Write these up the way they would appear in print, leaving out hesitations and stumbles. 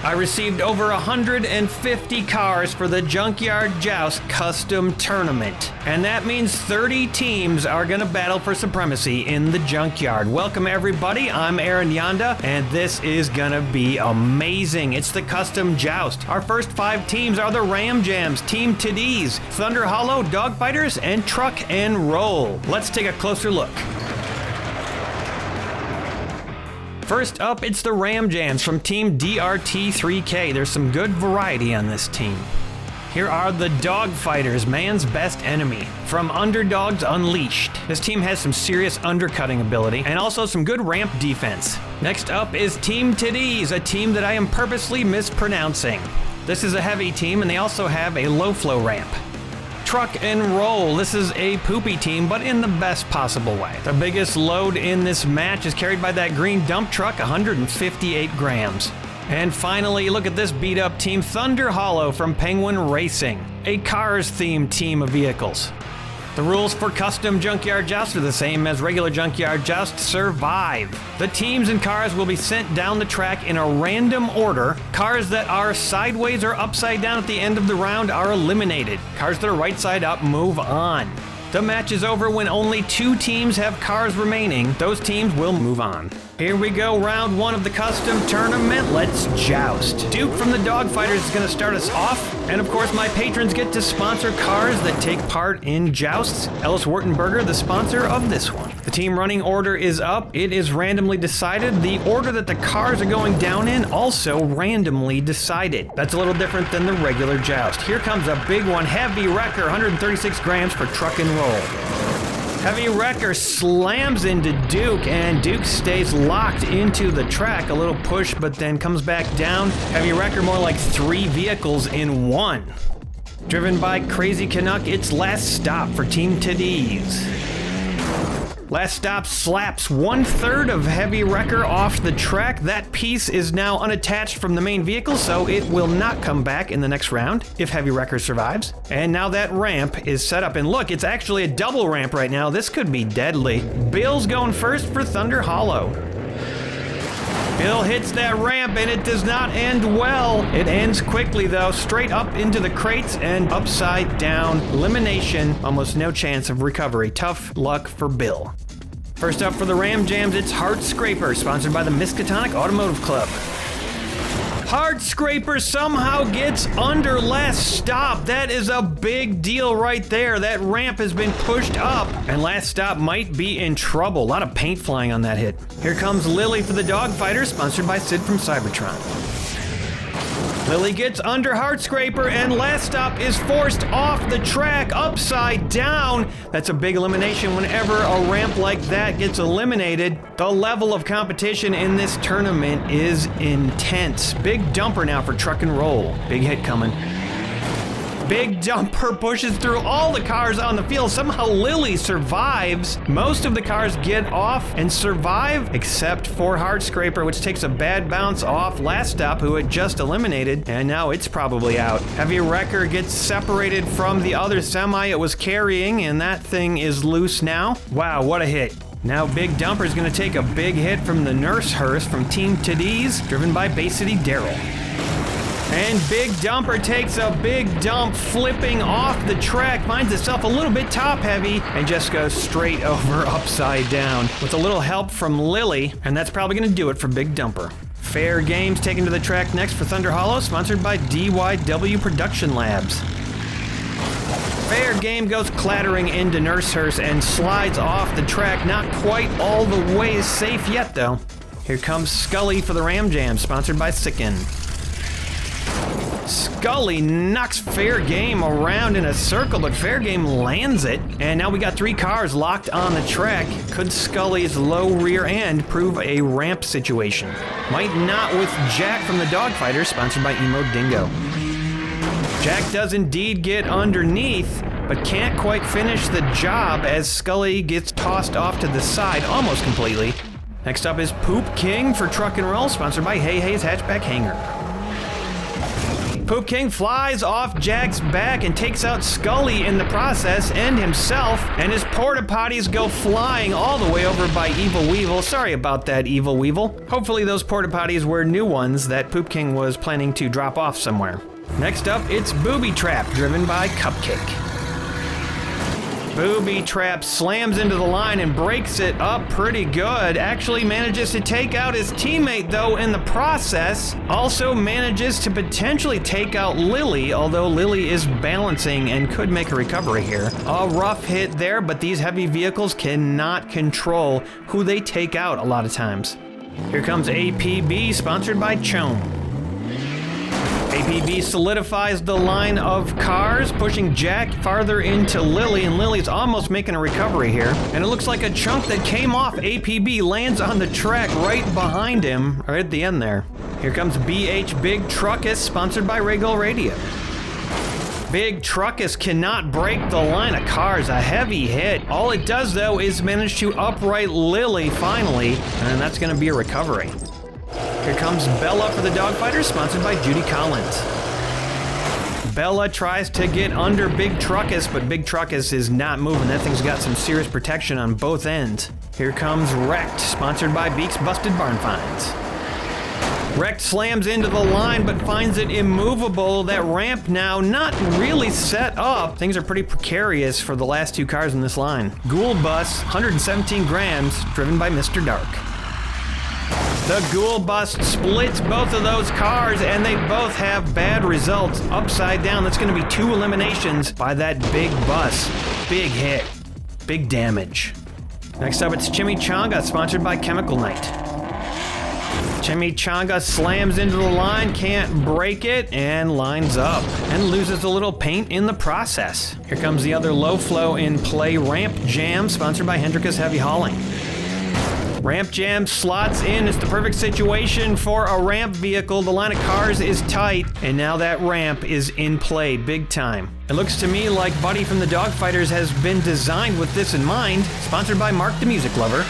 I received over 150 cars for the Junkyard Joust Custom Tournament. And that means 30 teams are going to battle for supremacy in the Junkyard. Welcome everybody, I'm Aaron Yonda, and this is going to be amazing. It's the Custom Joust. Our first 5 teams are the Ram Jams, Team Teddies, Thunder Hollow, Dogfighters, and Truck and Roll. Let's take a closer look. First up, it's the Ram Jams from Team DRT3K. There's some good variety on this team. Here are the Dogfighters, man's best enemy, from Underdogs Unleashed. This team has some serious undercutting ability and also some good ramp defense. Next up is Team Teddies, a team that I am purposely mispronouncing. This is a heavy team and they also have a low flow ramp. Truck and Roll. This is a poopy team, but in the best possible way. The biggest load in this match is carried by that green dump truck, 158 grams. And finally, look at this beat up team, Thunder Hollow from Penguin Racing, a Cars-themed team of vehicles. The rules for custom Junkyard Joust are the same as regular Junkyard Joust. Survive. The teams and cars will be sent down the track in a random order. Cars that are sideways or upside down at the end of the round are eliminated. Cars that are right side up move on. The match is over when only 2 teams have cars remaining. Those teams will move on. Here we go, round 1 of the custom tournament. Let's joust. Duke from the Dogfighters is going to start us off. And of course, my patrons get to sponsor cars that take part in jousts. Ellis Wurtenberger, the sponsor of this one. The team running order is up. It is randomly decided. The order that the cars are going down in also randomly decided. That's a little different than the regular joust. Here comes a big one, Heavy Wrecker, 136 grams for Truck and Roll. Heavy Wrecker slams into Duke, and Duke stays locked into the track. A little push, but then comes back down. Heavy Wrecker more like 3 vehicles in one. Driven by Crazy Canuck, it's last stop for Team Teddies. Last stop slaps 1/3 of Heavy Wrecker off the track. That piece is now unattached from the main vehicle, so it will not come back in the next round if Heavy Wrecker survives. And now that ramp is set up. And look, it's actually a double ramp right now. This could be deadly. Bill's going first for Thunder Hollow. Bill hits that ramp and it does not end well. It ends quickly though, straight up into the crates and upside down. Elimination, almost no chance of recovery. Tough luck for Bill. First up for the Ram Jams, it's Heart Scraper, sponsored by the Miskatonic Automotive Club. Heart Scraper somehow gets under last stop. That is a big deal right there. That ramp has been pushed up, and last stop might be in trouble. A lot of paint flying on that hit. Here comes Lily for the Dogfighter, sponsored by Sid from Cybertron. Lily gets under Heart Scraper, and last stop is forced off the track upside down. That's a big elimination whenever a ramp like that gets eliminated. The level of competition in this tournament is intense. Big dumper now for Truck and Roll. Big hit coming. Big dumper pushes through all the cars on the field. Somehow Lily survives. Most of the cars get off and survive, except for Heart Scraper, which takes a bad bounce off Last Stop, who had just eliminated, and now it's probably out. Heavy Wrecker gets separated from the other semi it was carrying, and that thing is loose now. Wow, what a hit. Now Big Dumper is going to take a big hit from the Nurse Hearse from Team Teddies, driven by Bay City Daryl. And Big Dumper takes a big dump, flipping off the track, finds itself a little bit top heavy, and just goes straight over upside down. With a little help from Lily, and that's probably going to do it for Big Dumper. Fair Games taken to the track next for Thunder Hollow, sponsored by DYW Production Labs. Fair Game goes clattering into Nurse Hearse and slides off the track. Not quite all the way safe yet, though. Here comes Scully for the Ram Jam, sponsored by Sicken. Scully knocks Fair Game around in a circle, but Fair Game lands it. And now we got 3 cars locked on the track. Could Scully's low rear end prove a ramp situation? Might not with Jack from the Dogfighter, sponsored by Emo Dingo. Jack does indeed get underneath, but can't quite finish the job as Scully gets tossed off to the side almost completely. Next up is Poop King for Truck and Roll, sponsored by Hey Hey's Hatchback Hangar. Poop King flies off Jack's back and takes out Scully in the process and himself, and his porta potties go flying all the way over by Evil Weevil. Sorry about that, Evil Weevil. Hopefully those porta potties were new ones that Poop King was planning to drop off somewhere. Next up, it's Booby Trap, driven by Cupcake. Booby Trap slams into the line and breaks it up pretty good. Actually manages to take out his teammate though in the process. Also manages to potentially take out Lily, although Lily is balancing and could make a recovery here. A rough hit there, but these heavy vehicles cannot control who they take out a lot of times. Here comes APB, sponsored by Chone. APB solidifies the line of cars, pushing Jack farther into Lily, and Lily's almost making a recovery here. And it looks like a chunk that came off APB lands on the track right behind him, right at the end there. Here comes BH Big Truckus, sponsored by Regal Radio. Big Truckus cannot break the line of cars, a heavy hit. All it does though is manage to upright Lily finally, and that's gonna be a recovery. Here comes Bella for the Dogfighters, sponsored by Judy Collins. Bella tries to get under Big Truckus, but Big Truckus is not moving. That thing's got some serious protection on both ends. Here comes Wrecked, sponsored by Beak's Busted Barn Finds. Wrecked slams into the line, but finds it immovable. That ramp now not really set up. Things are pretty precarious for the last two cars in this line. Ghoul Bus, 117 grams, driven by Mr. Dark. The Ghoul Bust splits both of those cars, and they both have bad results. Upside down, that's going to be 2 eliminations by that big bus. Big hit. Big damage. Next up, it's Chimichanga, sponsored by Chemical Knight. Chimichanga slams into the line, can't break it, and lines up, and loses a little paint in the process. Here comes the other low flow in play, Ramp Jam, sponsored by Hendricus Heavy Hauling. Ramp Jam slots in. It's the perfect situation for a ramp vehicle. The line of cars is tight, and now that ramp is in play big time. It looks to me like Buddy from the Dogfighters has been designed with this in mind. Sponsored by Mark the Music Lover.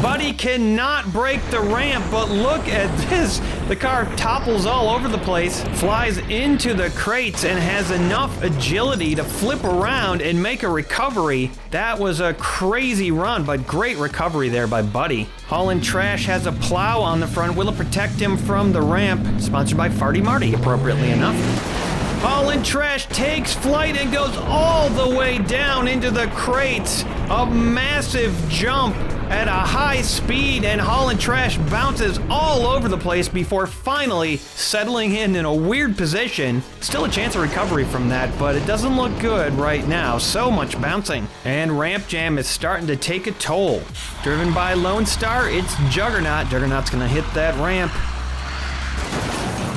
Buddy cannot break the ramp, but look at this. The car topples all over the place, flies into the crates, and has enough agility to flip around and make a recovery. That was a crazy run, but great recovery there by Buddy. Haulin' Trash has a plow on the front. Will it protect him from the ramp? Sponsored by Farty Marty, appropriately enough. Haulin' Trash takes flight and goes all the way down into the crates. A massive jump at a high speed, and Haulin' Trash bounces all over the place before finally settling in a weird position. Still a chance of recovery from that, but it doesn't look good right now. So much bouncing. And Ramp Jam is starting to take a toll. Driven by Lone Star, it's Juggernaut. Juggernaut's gonna hit that ramp.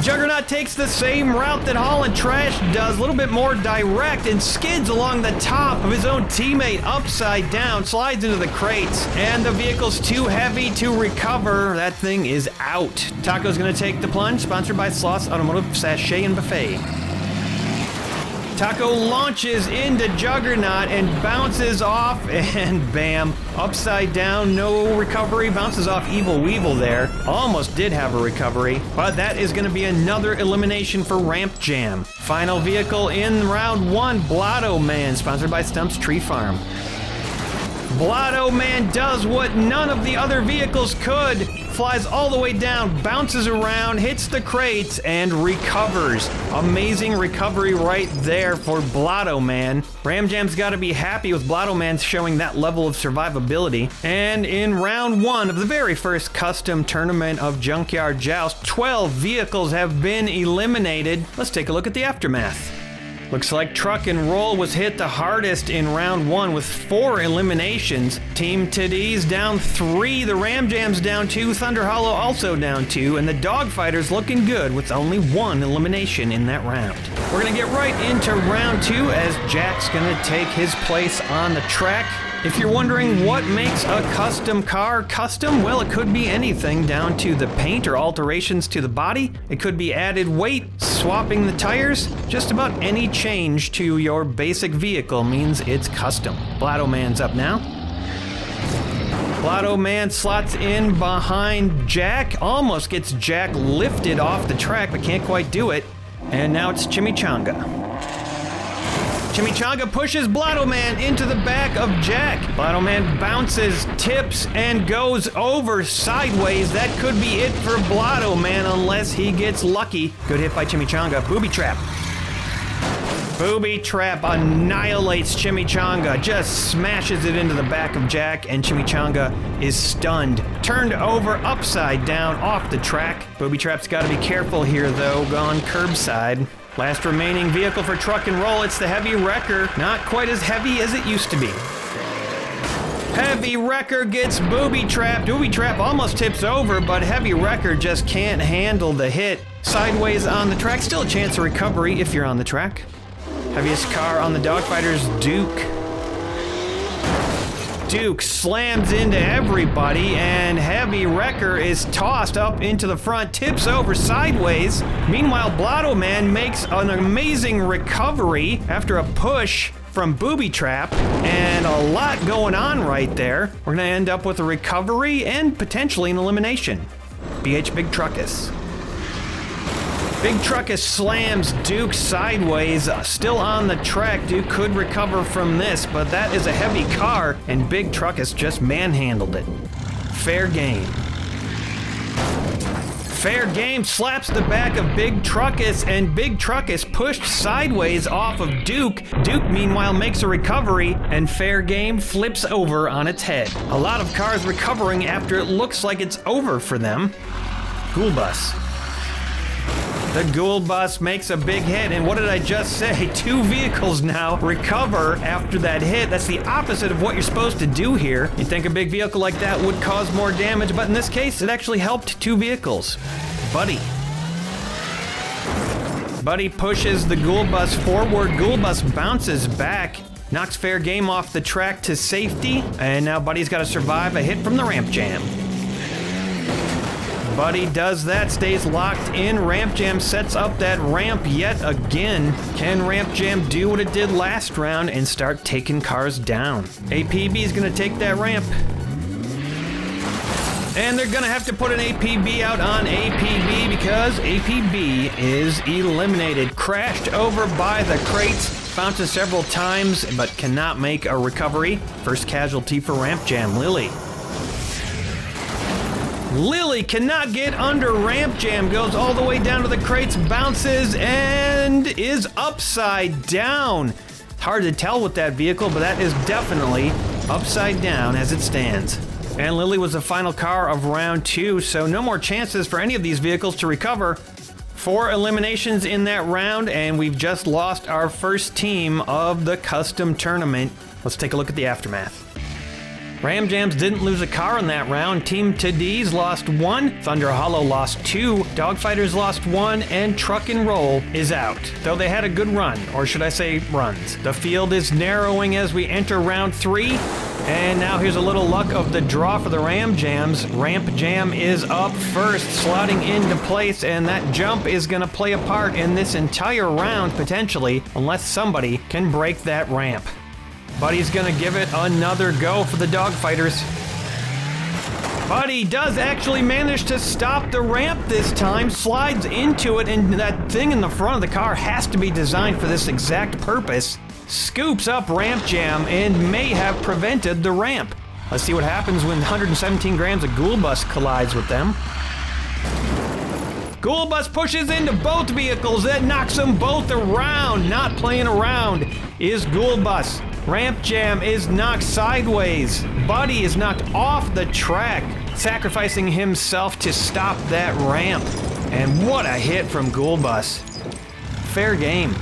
Juggernaut takes the same route that Haulin' Trash does, a little bit more direct, and skids along the top of his own teammate upside down, slides into the crates, and the vehicle's too heavy to recover. That thing is out. Taco's gonna take the plunge, sponsored by Sloss Automotive Sachet and Buffet. Taco launches into Juggernaut and bounces off, and bam, upside down, no recovery, bounces off Evil Weevil there. Almost did have a recovery, but that is going to be another elimination for Ramp Jam. Final vehicle in round 1, Blotto Man, sponsored by Stump's Tree Farm. Blotto Man does what none of the other vehicles could. Flies all the way down, bounces around, hits the crates, and recovers. Amazing recovery right there for Blotto Man. Ram Jam's got to be happy with Blotto Man showing that level of survivability. And in round 1 of the very first custom tournament of Junkyard Joust, 12 vehicles have been eliminated. Let's take a look at the aftermath. Looks like Truck and Roll was hit the hardest in round 1 with 4 eliminations. Team Teddy's down 3, the Ram Jam's down 2, Thunder Hollow also down 2, and the Dogfighters looking good with only 1 elimination in that round. We're gonna get right into round 2 as Jack's gonna take his place on the track. If you're wondering what makes a custom car custom, well, it could be anything down to the paint or alterations to the body. It could be added weight, swapping the tires. Just about any change to your basic vehicle means it's custom. Blotto Man's up now. Blotto Man slots in behind Jack, almost gets Jack lifted off the track, but can't quite do it. And now it's Chimichanga. Chimichanga pushes Blotto Man into the back of Jack. Blotto Man bounces, tips, and goes over sideways. That could be it for Blotto Man unless he gets lucky. Good hit by Chimichanga. Booby trap. Booby trap annihilates Chimichanga, just smashes it into the back of Jack, and Chimichanga is stunned. Turned over upside down off the track. Booby trap's gotta be careful here though, gone curbside. Last remaining vehicle for truck and roll, it's the Heavy Wrecker. Not quite as heavy as it used to be. Heavy Wrecker gets booby trapped. Booby trap almost tips over, but Heavy Wrecker just can't handle the hit. Sideways on the track, still a chance of recovery if you're on the track. Heaviest car on the Dogfighters, Duke. Duke slams into everybody, and Heavy Wrecker is tossed up into the front, tips over sideways. Meanwhile, Blotto Man makes an amazing recovery after a push from Booby Trap, and a lot going on right there. We're gonna end up with a recovery and potentially an elimination. BH Big Truckus. Big Truckus slams Duke sideways, still on the track. Duke could recover from this, but that is a heavy car, and Big Truckus just manhandled it. Fair game. Fair game slaps the back of Big Truckus, and Big Truckus pushed sideways off of Duke. Duke, meanwhile, makes a recovery, and Fair Game flips over on its head. A lot of cars recovering after it looks like it's over for them. Ghoul Bus. The Ghoul Bus makes a big hit, and what did I just say? 2 vehicles now recover after that hit. That's the opposite of what you're supposed to do here. You'd think a big vehicle like that would cause more damage, but in this case, it actually helped 2 vehicles. Buddy. Buddy pushes the Ghoul Bus forward. Ghoul Bus bounces back, knocks Fair Game off the track to safety, and now Buddy's got to survive a hit from the ramp jam. Buddy does that, stays locked in. Ramp Jam sets up that ramp yet again. Can Ramp Jam do what it did last round and start taking cars down? APB is gonna take that ramp. And they're gonna have to put an APB out on APB because APB is eliminated. Crashed over by the crates, bounces several times, but cannot make a recovery. First casualty for Ramp Jam, Lily. Lily cannot get under Ramp Jam, goes all the way down to the crates, bounces, and is upside down. Hard to tell with that vehicle, but that is definitely upside down as it stands. And Lily was the final car of round 2, so no more chances for any of these vehicles to recover. 4 eliminations in that round, and we've just lost our first team of the custom tournament. Let's take a look at the aftermath. Ram Jams didn't lose a car in that round. Team Tadis lost 1, Thunder Hollow lost 2, Dogfighters lost 1, and Truck and Roll is out. Though they had a good run, or should I say runs. The field is narrowing as we enter round 3, and now here's a little luck of the draw for the Ram Jams. Ramp Jam is up first, slotting into place, and that jump is gonna play a part in this entire round, potentially, unless somebody can break that ramp. Buddy's gonna give it another go for the Dogfighters. Buddy does actually manage to stop the ramp this time, slides into it, and that thing in the front of the car has to be designed for this exact purpose. Scoops up Ramp Jam and may have prevented the ramp. Let's see what happens when 117 grams of Ghoul Bus collides with them. Ghoul Bus pushes into both vehicles, that knocks them both around. Not playing around is Ghoul Bus. Ramp Jam is knocked sideways. Buddy is knocked off the track, sacrificing himself to stop that ramp. And what a hit from Ghoul Bus. Fair game.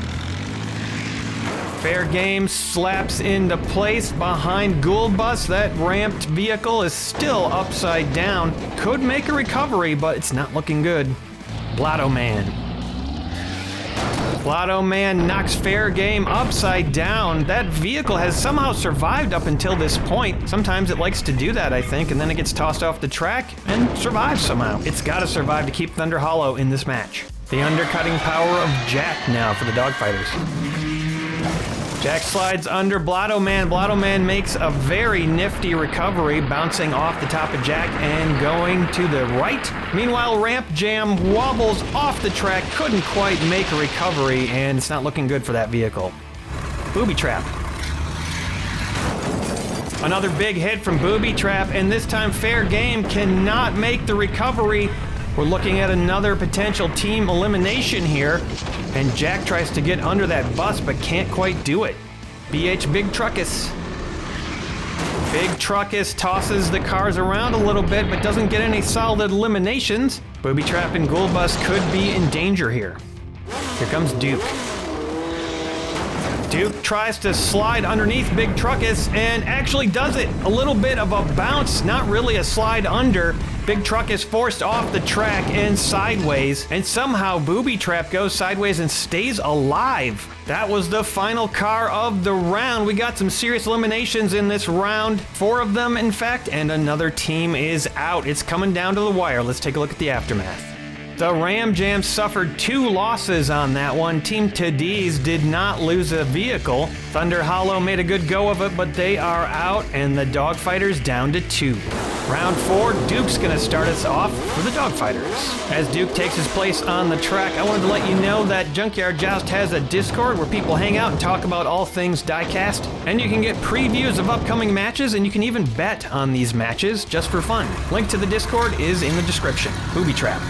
Fair Game slaps into place behind Ghoul Bus. That ramped vehicle is still upside down. Could make a recovery, but it's not looking good. Blotto Man. Blotto Man knocks Fair Game upside down. That vehicle has somehow survived up until this point. Sometimes it likes to do that, I think, and then it gets tossed off the track and survives somehow. It's gotta survive to keep Thunder Hollow in this match. The undercutting power of Jack now for the Dogfighters. Jack slides under Blotto Man. Blotto Man makes a very nifty recovery, bouncing off the top of Jack and going to the right. Meanwhile, Ramp Jam wobbles off the track, couldn't quite make a recovery, and it's not looking good for that vehicle. Booby Trap. Another big hit from Booby Trap, and this time Fair Game cannot make the recovery. We're looking at another potential team elimination here, and Jack tries to get under that bus but can't quite do it. BH Big Truckus. Big Truckus tosses the cars around a little bit but doesn't get any solid eliminations. Booby Trap and Ghoul Bus could be in danger here. Here comes Duke. Duke tries to slide underneath Big Truckus and actually does it. A little bit of a bounce, not really a slide under. Big Truckus forced off the track and sideways, and somehow Booby Trap goes sideways and stays alive. That was the final car of the round. We got some serious eliminations in this round, 4 of them in fact, and another team is out. It's coming down to the wire. Let's take a look at the aftermath. The Ram Jam suffered 2 losses on that one. Team Tadis did not lose a vehicle. Thunder Hollow made a good go of it, but they are out, and the Dogfighters down to 2. Round 4, Duke's gonna start us off for the Dogfighters. As Duke takes his place on the track, I wanted to let you know that Junkyard Joust has a Discord where people hang out and talk about all things diecast, and you can get previews of upcoming matches, and you can even bet on these matches just for fun. Link to the Discord is in the description. Booby Trap.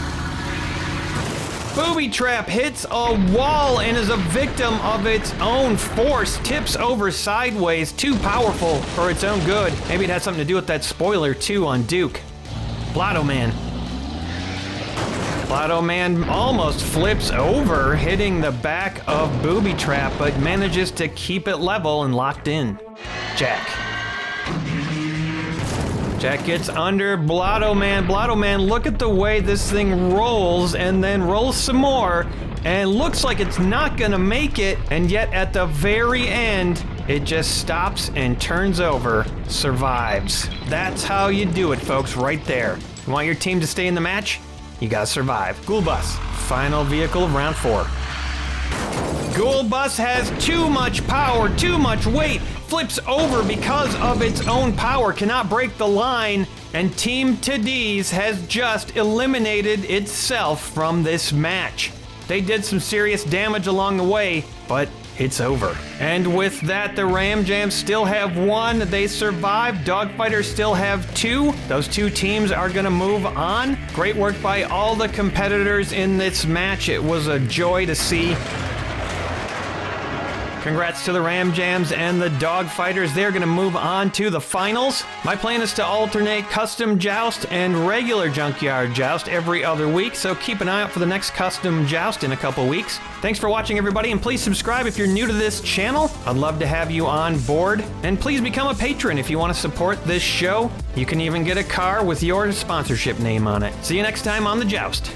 Booby Trap hits a wall and is a victim of its own force, tips over sideways, too powerful for its own good. Maybe it had something to do with that spoiler too on Duke. Blotto Man. Blotto Man almost flips over, hitting the back of Booby Trap, but manages to keep it level and locked in. Jack. Jack gets under Blotto Man. Blotto Man, look at the way this thing rolls and then rolls some more and looks like it's not gonna make it, and yet at the very end it just stops and turns over, survives. That's how you do it, folks, right there. You want your team to stay in the match? You gotta survive. Ghoul Bus, final vehicle of round 4. Ghoul Bus has too much power, too much weight, flips over because of its own power, cannot break the line, and Team Tadis has just eliminated itself from this match. They did some serious damage along the way, but it's over. And with that, the Ram Jams still have 1. They survived. Dogfighters still have 2. Those 2 teams are gonna move on. Great work by all the competitors in this match. It was a joy to see. Congrats to the Ram Jams and the Dogfighters. They're going to move on to the finals. My plan is to alternate custom joust and regular junkyard joust every other week, so keep an eye out for the next custom joust in a couple weeks. Thanks for watching, everybody, and please subscribe if you're new to this channel. I'd love to have you on board. And please become a patron if you want to support this show. You can even get a car with your sponsorship name on it. See you next time on The Joust.